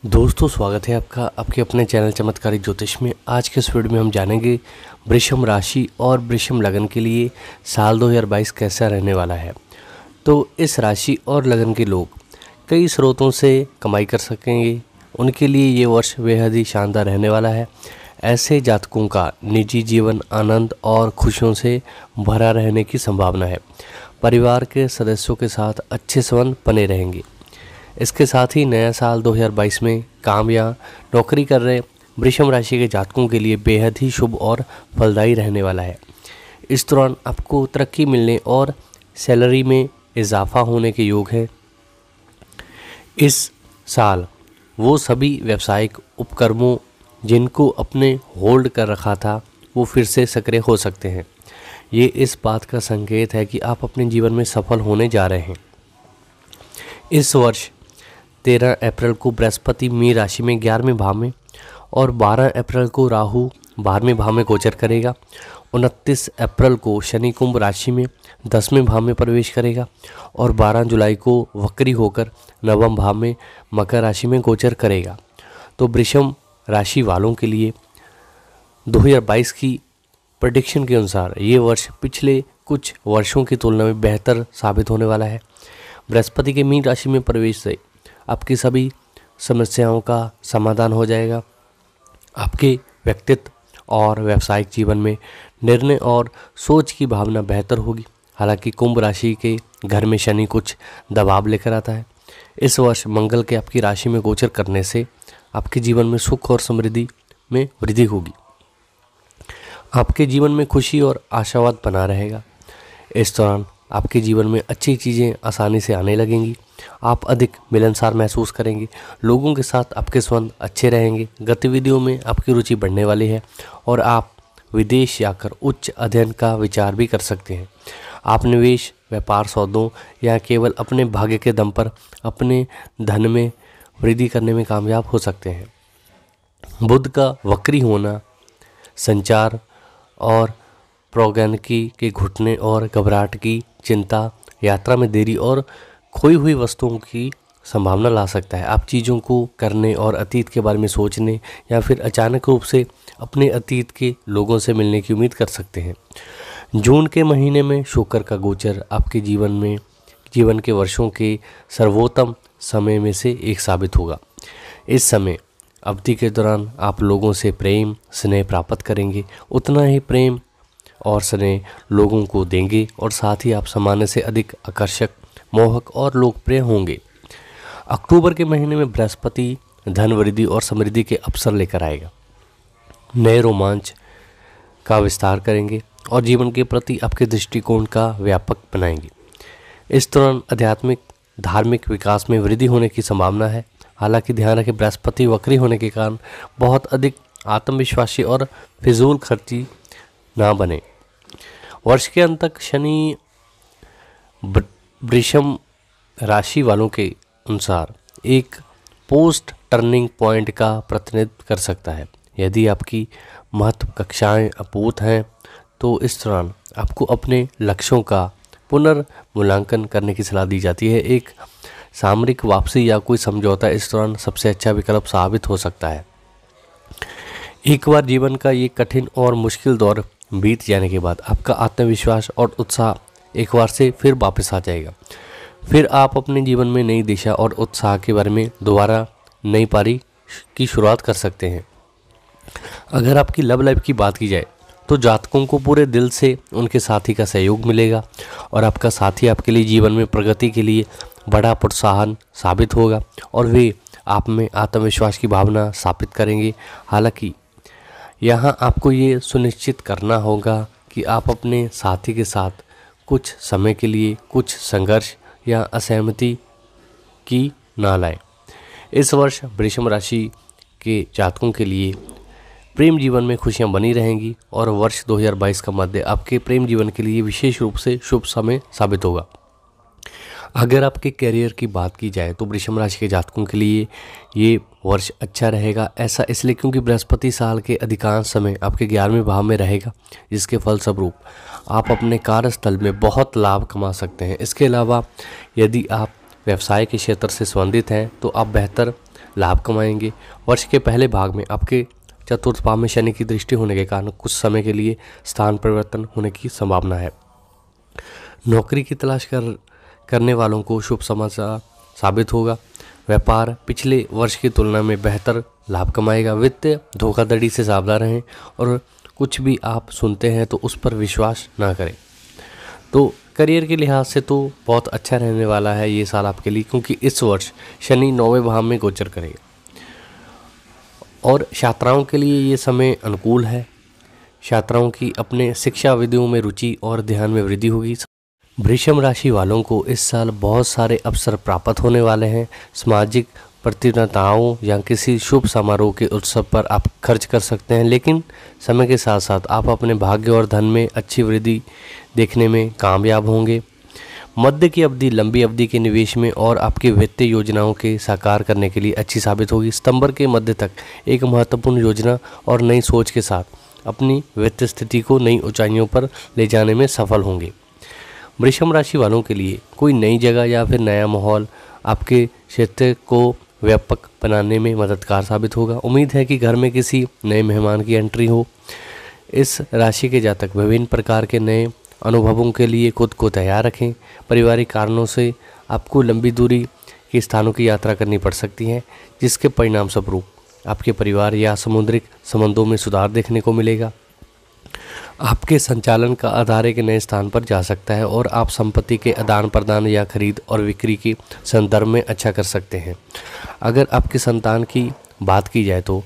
दोस्तों, स्वागत है आपका आपके अपने चैनल चमत्कारी ज्योतिष में। आज के इस वीडियो में हम जानेंगे वृषभ राशि और वृषभ लगन के लिए साल 2022 कैसा रहने वाला है। तो इस राशि और लगन के लोग कई स्रोतों से कमाई कर सकेंगे। उनके लिए ये वर्ष बेहद ही शानदार रहने वाला है। ऐसे जातकों का निजी जीवन आनंद और खुशियों से भरा रहने की संभावना है। परिवार के सदस्यों के साथ अच्छे संबंध बने रहेंगे। इसके साथ ही नया साल 2022 में काम या नौकरी कर रहे वृषभ राशि के जातकों के लिए बेहद ही शुभ और फलदायी रहने वाला है। इस दौरान आपको तरक्की मिलने और सैलरी में इजाफा होने के योग हैं। इस साल वो सभी व्यावसायिक उपक्रमों जिनको अपने होल्ड कर रखा था वो फिर से सक्रिय हो सकते हैं। ये इस बात का संकेत है कि आप अपने जीवन में सफल होने जा रहे हैं। इस वर्ष 13 अप्रैल को बृहस्पति मीन राशि में 11वें भाव में और 12 अप्रैल को राहु 12वें भाव में गोचर करेगा। 29 अप्रैल को शनि कुंभ राशि में 10वें भाव में प्रवेश करेगा और 12 जुलाई को वक्री होकर 9वें भाव में मकर राशि में गोचर करेगा। तो वृषभ राशि वालों के लिए 2022 की प्रेडिक्शन के अनुसार ये वर्ष पिछले कुछ वर्षों की तुलना में बेहतर साबित होने वाला है। बृहस्पति के मीन राशि में प्रवेश से आपकी सभी समस्याओं का समाधान हो जाएगा। आपके व्यक्तित्व और व्यावसायिक जीवन में निर्णय और सोच की भावना बेहतर होगी। हालांकि कुंभ राशि के घर में शनि कुछ दबाव लेकर आता है। इस वर्ष मंगल के आपकी राशि में गोचर करने से आपके जीवन में सुख और समृद्धि में वृद्धि होगी। आपके जीवन में खुशी और आशावाद बना रहेगा। इस दौरान आपके जीवन में अच्छी चीज़ें आसानी से आने लगेंगी। आप अधिक मिलनसार महसूस करेंगे। लोगों के साथ आपके संबंध अच्छे रहेंगे। गतिविधियों में आपकी रुचि बढ़ने वाली है और आप विदेश जाकर उच्च अध्ययन का विचार भी कर सकते हैं। आप निवेश, व्यापार, सौदों या केवल अपने भाग्य के दम पर अपने धन में वृद्धि करने में कामयाब हो सकते हैं। बुध का वक्री होना संचार और प्रौद्योगिकी के घुटने और घबराहट की चिंता, यात्रा में देरी और खोई हुई वस्तुओं की संभावना ला सकता है। आप चीज़ों को करने और अतीत के बारे में सोचने या फिर अचानक रूप से अपने अतीत के लोगों से मिलने की उम्मीद कर सकते हैं। जून के महीने में शुक्र का गोचर आपके जीवन के वर्षों के सर्वोत्तम समय में से एक साबित होगा। इस समय अवधि के दौरान आप लोगों से प्रेम स्नेह प्राप्त करेंगे। उतना ही प्रेम और स्नेह लोगों को देंगे और साथ ही आप सामान्य से अधिक आकर्षक, मोहक और लोकप्रिय होंगे। अक्टूबर के महीने में बृहस्पति धन वृद्धि और समृद्धि के अवसर लेकर आएगा। नए रोमांच का विस्तार करेंगे और जीवन के प्रति आपके दृष्टिकोण का व्यापक बनाएंगे। इस दौरान आध्यात्मिक धार्मिक विकास में वृद्धि होने की संभावना है। हालांकि ध्यान रखें, बृहस्पति वक्री होने के कारण बहुत अधिक आत्मविश्वासी और फिजूल खर्ची ना बने। वर्ष के अंत तक शनि वृषभ राशि वालों के अनुसार एक पोस्ट टर्निंग पॉइंट का प्रतिनिधित्व कर सकता है। यदि आपकी महत्व कक्षाएं अपूत हैं तो इस दौरान आपको अपने लक्ष्यों का पुनर्मूल्यांकन करने की सलाह दी जाती है। एक सामरिक वापसी या कोई समझौता इस दौरान सबसे अच्छा विकल्प साबित हो सकता है। एक बार जीवन का ये कठिन और मुश्किल दौर बीत जाने के बाद आपका आत्मविश्वास और उत्साह एक बार से फिर वापस आ जाएगा। फिर आप अपने जीवन में नई दिशा और उत्साह के बारे में दोबारा नई पारी की शुरुआत कर सकते हैं। अगर आपकी लव लाइफ की बात की जाए तो जातकों को पूरे दिल से उनके साथी का सहयोग मिलेगा और आपका साथी आपके लिए जीवन में प्रगति के लिए बड़ा प्रोत्साहन साबित होगा और वे आप में आत्मविश्वास की भावना स्थापित करेंगे। हालांकि यहाँ आपको ये सुनिश्चित करना होगा कि आप अपने साथी के साथ कुछ समय के लिए कुछ संघर्ष या असहमति की ना लाएं। इस वर्ष वृषभ राशि के जातकों के लिए प्रेम जीवन में खुशियां बनी रहेंगी और वर्ष 2022 का मध्य आपके प्रेम जीवन के लिए विशेष रूप से शुभ समय साबित होगा। अगर आपके करियर की बात की जाए तो वृषभ राशि के जातकों के लिए ये वर्ष अच्छा रहेगा। ऐसा इसलिए क्योंकि बृहस्पति साल के अधिकांश समय आपके 11वें भाव में रहेगा, जिसके फलस्वरूप आप अपने कार्यस्थल में बहुत लाभ कमा सकते हैं। इसके अलावा यदि आप व्यवसाय के क्षेत्र से संबंधित हैं तो आप बेहतर लाभ कमाएंगे। वर्ष के पहले भाग में आपके चतुर्थ भाव में शनि की दृष्टि होने के कारण कुछ समय के लिए स्थान परिवर्तन होने की संभावना है। नौकरी की तलाश करने वालों को शुभ समाचार साबित होगा। व्यापार पिछले वर्ष की तुलना में बेहतर लाभ कमाएगा। वित्तीय धोखाधड़ी से सावधान रहें और कुछ भी आप सुनते हैं तो उस पर विश्वास ना करें। तो करियर के लिहाज से तो बहुत अच्छा रहने वाला है ये साल आपके लिए, क्योंकि इस वर्ष शनि 9वें भाव में गोचर करेगा और छात्राओं के लिए ये समय अनुकूल है। छात्राओं की अपने शिक्षा विधियों में रुचि और ध्यान में वृद्धि होगी। वृषभ राशि वालों को इस साल बहुत सारे अवसर प्राप्त होने वाले हैं। सामाजिक प्रतियोगिताओं या किसी शुभ समारोह के उत्सव पर आप खर्च कर सकते हैं, लेकिन समय के साथ साथ आप अपने भाग्य और धन में अच्छी वृद्धि देखने में कामयाब होंगे। मध्य की अवधि लंबी अवधि के निवेश में और आपकी वित्तीय योजनाओं के साकार करने के लिए अच्छी साबित होगी। सितंबर के मध्य तक एक महत्वपूर्ण योजना और नई सोच के साथ अपनी वित्तीय स्थिति को नई ऊंचाइयों पर ले जाने में सफल होंगे। वृषभ राशि वालों के लिए कोई नई जगह या फिर नया माहौल आपके क्षेत्र को व्यापक बनाने में मददगार साबित होगा। उम्मीद है कि घर में किसी नए मेहमान की एंट्री हो। इस राशि के जातक विभिन्न प्रकार के नए अनुभवों के लिए खुद को तैयार रखें। पारिवारिक कारणों से आपको लंबी दूरी के स्थानों की यात्रा करनी पड़ सकती है, जिसके परिणाम स्वरूप आपके परिवार या समुद्रिक संबंधों में सुधार देखने को मिलेगा। आपके संचालन का आधार एक नए स्थान पर जा सकता है और आप संपत्ति के आदान प्रदान या खरीद और बिक्री के संदर्भ में अच्छा कर सकते हैं। अगर आपके संतान की बात की जाए तो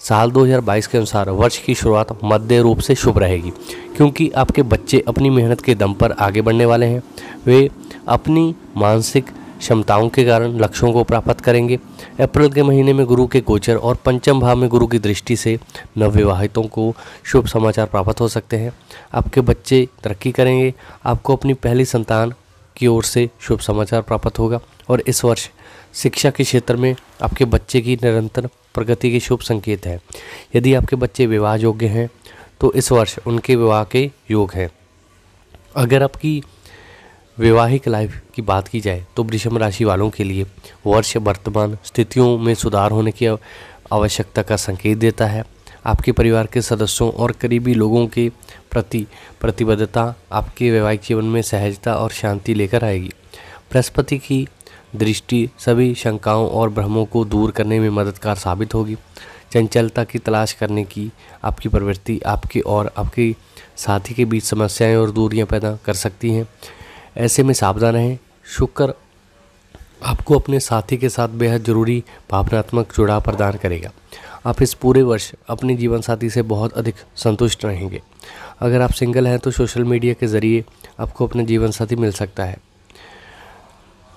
साल 2022 के अनुसार वर्ष की शुरुआत मध्य रूप से शुभ रहेगी, क्योंकि आपके बच्चे अपनी मेहनत के दम पर आगे बढ़ने वाले हैं। वे अपनी मानसिक क्षमताओं के कारण लक्ष्यों को प्राप्त करेंगे। अप्रैल के महीने में गुरु के गोचर और पंचम भाव में गुरु की दृष्टि से नवविवाहितों को शुभ समाचार प्राप्त हो सकते हैं। आपके बच्चे तरक्की करेंगे। आपको अपनी पहली संतान की ओर से शुभ समाचार प्राप्त होगा और इस वर्ष शिक्षा के क्षेत्र में आपके बच्चे की निरंतर प्रगति के शुभ संकेत है। यदि आपके बच्चे विवाह योग्य हैं तो इस वर्ष उनके विवाह के योग हैं। अगर आपकी वैवाहिक लाइफ की बात की जाए तो वृषभ राशि वालों के लिए वर्ष वर्तमान स्थितियों में सुधार होने की आवश्यकता का संकेत देता है। आपके परिवार के सदस्यों और करीबी लोगों के प्रति प्रतिबद्धता आपके वैवाहिक जीवन में सहजता और शांति लेकर आएगी। बृहस्पति की दृष्टि सभी शंकाओं और भ्रमों को दूर करने में मददगार साबित होगी। चंचलता की तलाश करने की आपकी प्रवृत्ति आपके और आपके साथी के बीच समस्याएं और दूरियां पैदा कर सकती हैं। ऐसे में सावधान रहें। शुक्र आपको अपने साथी के साथ बेहद जरूरी भावनात्मक जुड़ाव प्रदान करेगा। आप इस पूरे वर्ष अपने जीवन साथी से बहुत अधिक संतुष्ट रहेंगे। अगर आप सिंगल हैं तो सोशल मीडिया के ज़रिए आपको अपना जीवन साथी मिल सकता है।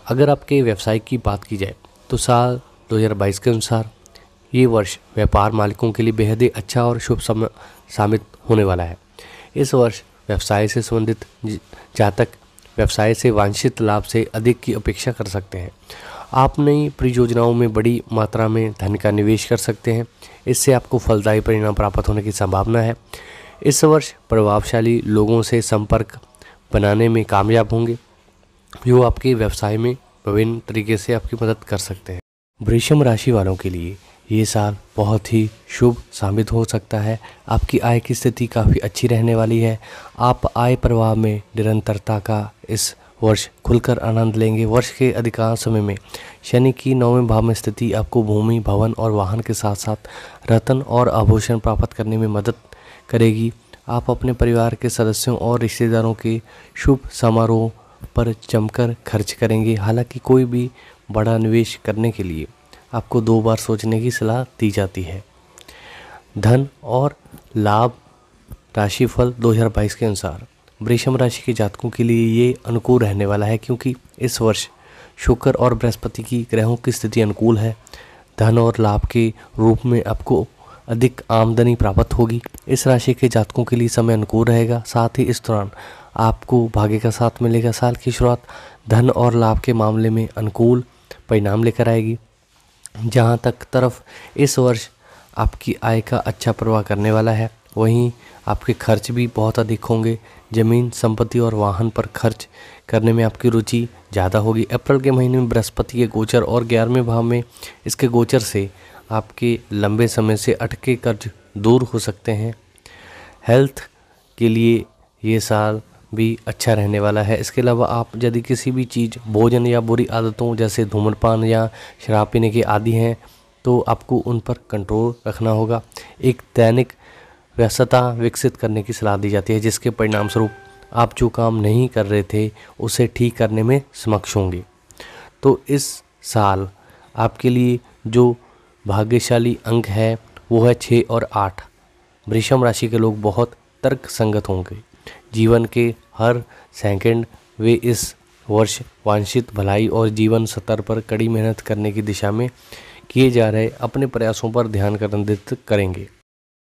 अगर आपके व्यवसाय की बात की जाए तो साल 2022 के अनुसार ये वर्ष व्यापार मालिकों के लिए बेहद ही अच्छा और शुभ समय साबित होने वाला है। इस वर्ष व्यवसाय से संबंधित जातक व्यवसाय से वांछित लाभ से अधिक की अपेक्षा कर सकते हैं। आप नई परियोजनाओं में बड़ी मात्रा में धन का निवेश कर सकते हैं। इससे आपको फलदायी परिणाम प्राप्त होने की संभावना है। इस वर्ष प्रभावशाली लोगों से संपर्क बनाने में कामयाब होंगे, जो आपके व्यवसाय में विभिन्न तरीके से आपकी मदद कर सकते हैं। वृषभ राशि वालों के लिए ये साल बहुत ही शुभ साबित हो सकता है। आपकी आय की स्थिति काफ़ी अच्छी रहने वाली है। आप आय प्रवाह में निरंतरता का इस वर्ष खुलकर आनंद लेंगे। वर्ष के अधिकांश समय में शनि की 9वें भाव में स्थिति आपको भूमि, भवन और वाहन के साथ साथ रत्न और आभूषण प्राप्त करने में मदद करेगी। आप अपने परिवार के सदस्यों और रिश्तेदारों के शुभ समारोह पर जमकर खर्च करेंगे। हालांकि कोई भी बड़ा निवेश करने के लिए आपको 2 बार सोचने की सलाह दी जाती है। धन और लाभ राशिफल 2022 के अनुसार वृषभ राशि के जातकों के लिए ये अनुकूल रहने वाला है, क्योंकि इस वर्ष शुक्र और बृहस्पति की ग्रहों की स्थिति अनुकूल है। धन और लाभ के रूप में आपको अधिक आमदनी प्राप्त होगी। इस राशि के जातकों के लिए समय अनुकूल रहेगा। साथ ही इस दौरान आपको भाग्य का साथ मिलेगा। साल की शुरुआत धन और लाभ के मामले में अनुकूल परिणाम लेकर आएगी। जहां तक तरफ इस वर्ष आपकी आय का अच्छा प्रवाह करने वाला है। वहीं आपके खर्च भी बहुत अधिक होंगे। ज़मीन, संपत्ति और वाहन पर खर्च करने में आपकी रुचि ज़्यादा होगी। अप्रैल के महीने में बृहस्पति के गोचर और 11वें भाव में इसके गोचर से आपके लंबे समय से अटके कर्ज दूर हो सकते हैं। हेल्थ के लिए ये साल भी अच्छा रहने वाला है। इसके अलावा आप यदि किसी भी चीज़, भोजन या बुरी आदतों जैसे धूम्रपान या शराब पीने के आदी हैं तो आपको उन पर कंट्रोल रखना होगा। एक दैनिक व्यस्तता विकसित करने की सलाह दी जाती है, जिसके परिणाम स्वरूप आप जो काम नहीं कर रहे थे उसे ठीक करने में सक्षम होंगे। तो इस साल आपके लिए जो भाग्यशाली अंक है वो है 6 और 8। वृषभ राशि के लोग बहुत तर्क संगत होंगे। जीवन के हर सेकंड वे इस वर्ष वांछित भलाई और जीवन स्तर पर कड़ी मेहनत करने की दिशा में किए जा रहे अपने प्रयासों पर ध्यान केंद्रित करेंगे।